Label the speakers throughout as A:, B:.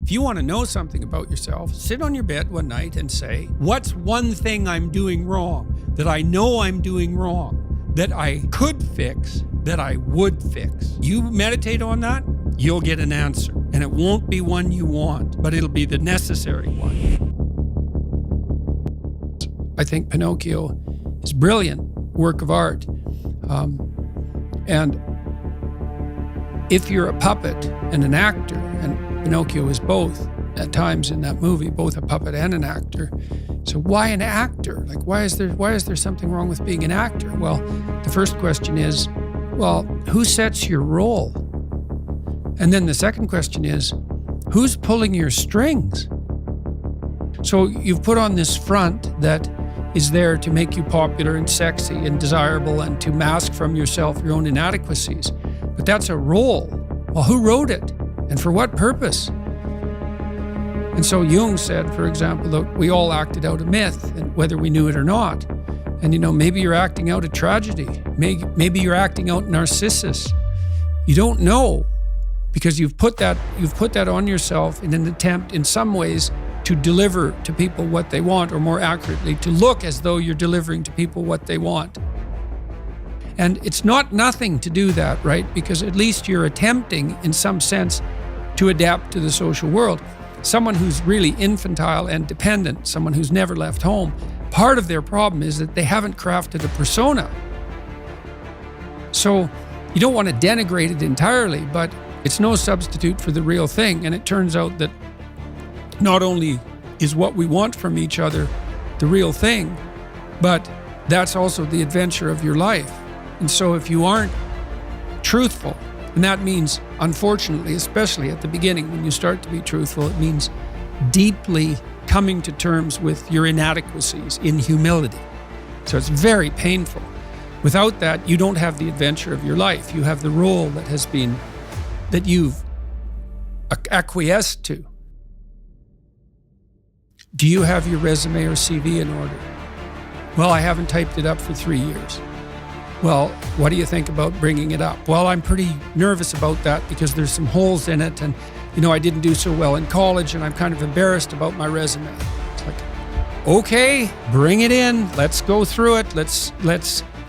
A: If you want to know something about yourself, sit on your bed one night and say, what's one thing I'm doing wrong, that I know I'm doing wrong, that I could fix, that I would fix? You meditate on that, you'll get an answer. And it won't be one you want, but it'll be the necessary one. I think Pinocchio is a brilliant work of art. And if you're a puppet and an actor, and Pinocchio is both at times in that movie, both a puppet and an actor. So why an actor? Like, why is there something wrong with being an actor? Well, the first question is, well, who sets your role? And then the second question is, who's pulling your strings? So you've put on this front that is there to make you popular and sexy and desirable and to mask from yourself your own inadequacies. But that's a role. Well, who wrote it? And for what purpose? And so Jung said, for example, that we all acted out a myth, and whether we knew it or not. And maybe you're acting out a tragedy. Maybe you're acting out Narcissus. You don't know, because you've put that on yourself in an attempt, in some ways, to deliver to people what they want, or more accurately, to look as though you're delivering to people what they want. And it's not nothing to do that, right? Because at least you're attempting, in some sense, to adapt to the social world. Someone who's really infantile and dependent, someone who's never left home, part of their problem is that they haven't crafted a persona. So you don't want to denigrate it entirely, but it's no substitute for the real thing. And it turns out that not only is what we want from each other the real thing, but that's also the adventure of your life. And so if you aren't truthful, and that means, unfortunately, especially at the beginning when you start to be truthful, it means deeply coming to terms with your inadequacies in humility. So it's very painful. Without that, you don't have the adventure of your life. You have the role that you've acquiesced to. Do you have your resume or CV in order? Well, I haven't typed it up for 3 years. Well, what do you think about bringing it up? Well, I'm pretty nervous about that because there's some holes in it, and I didn't do so well in college, and I'm kind of embarrassed about my resume. It's like, okay, bring it in. Let's go through it. Let's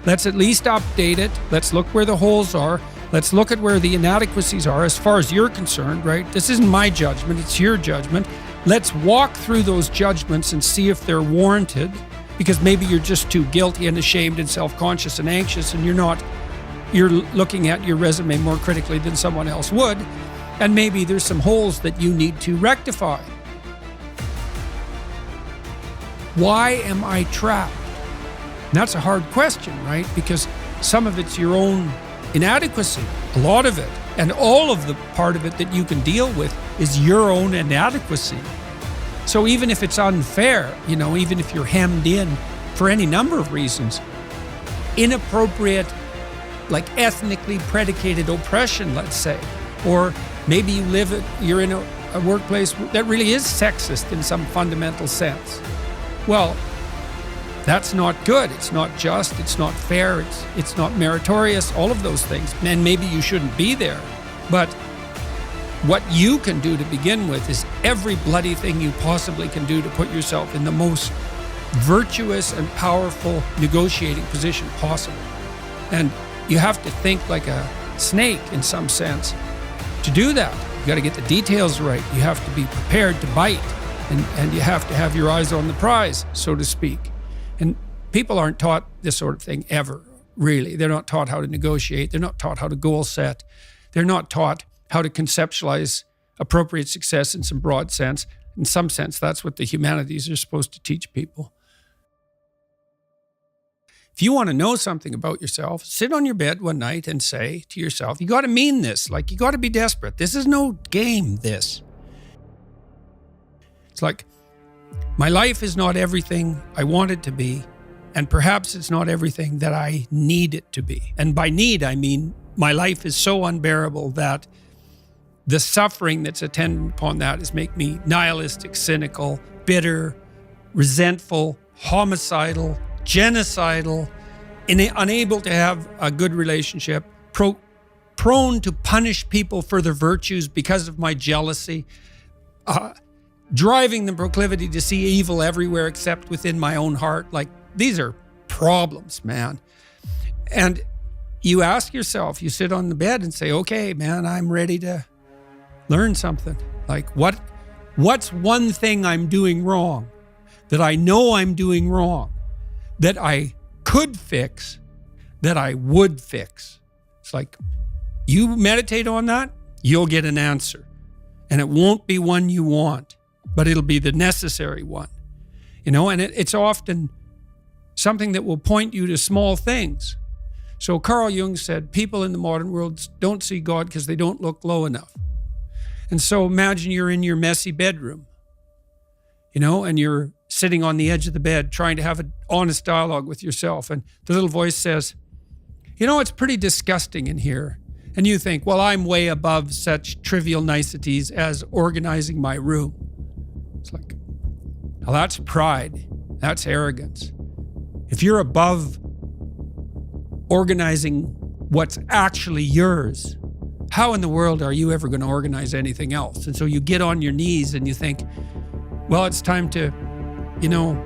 A: at least update it. Let's look where the holes are. Let's look at where the inadequacies are as far as you're concerned, right? This isn't my judgment, it's your judgment. Let's walk through those judgments and see if they're warranted, because maybe you're just too guilty and ashamed and self-conscious and anxious, and you're looking at your resume more critically than someone else would, and maybe there's some holes that you need to rectify. Why am I trapped? And that's a hard question, right? Because some of it's your own inadequacy, a lot of it, and all of the part of it that you can deal with is your own inadequacy. So even if it's unfair, even if you're hemmed in for any number of reasons, inappropriate, like ethnically predicated oppression, let's say, or maybe you're in a workplace that really is sexist in some fundamental sense. Well, that's not good. It's not just, it's not fair, it's not meritorious, all of those things. And maybe you shouldn't be there. But what you can do to begin with is every bloody thing you possibly can do to put yourself in the most virtuous and powerful negotiating position possible. And you have to think like a snake in some sense to do that. You got to get the details right. You have to be prepared to bite, and you have to have your eyes on the prize, so to speak. And people aren't taught this sort of thing ever, really. They're not taught how to negotiate. They're not taught how to goal set. They're not taught how to conceptualize appropriate success in some broad sense. In some sense, that's what the humanities are supposed to teach people. If you want to know something about yourself, sit on your bed one night and say to yourself, you got to mean this, like you got to be desperate. This is no game, this. It's like, my life is not everything I want it to be, and perhaps it's not everything that I need it to be. And by need, I mean my life is so unbearable that the suffering that's attendant upon that is make me nihilistic, cynical, bitter, resentful, homicidal, genocidal, unable to have a good relationship, prone to punish people for their virtues because of my jealousy, driving the proclivity to see evil everywhere except within my own heart. Like, these are problems, man. And you ask yourself, you sit on the bed and say, okay, man, I'm ready to learn something. Like, what's one thing I'm doing wrong that I know I'm doing wrong, that I could fix, that I would fix? It's like, you meditate on that, you'll get an answer. And it won't be one you want, but it'll be the necessary one. You know, and it's often something that will point you to small things. So Carl Jung said, people in the modern world don't see God because they don't look low enough. And so imagine you're in your messy bedroom, you know, and you're sitting on the edge of the bed trying to have an honest dialogue with yourself. And the little voice says, you know, it's pretty disgusting in here. And you think, well, I'm way above such trivial niceties as organizing my room. It's like, well, that's pride. That's arrogance. If you're above organizing what's actually yours, how in the world are you ever going to organize anything else? And so you get on your knees and you think, well, it's time to, you know,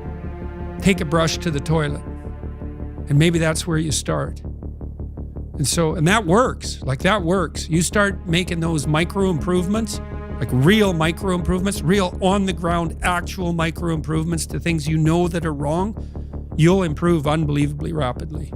A: take a brush to the toilet. And maybe that's where you start. And that works. Like, that works. You start making those micro improvements, like real micro improvements, real on the ground, actual micro improvements to things you know that are wrong, you'll improve unbelievably rapidly.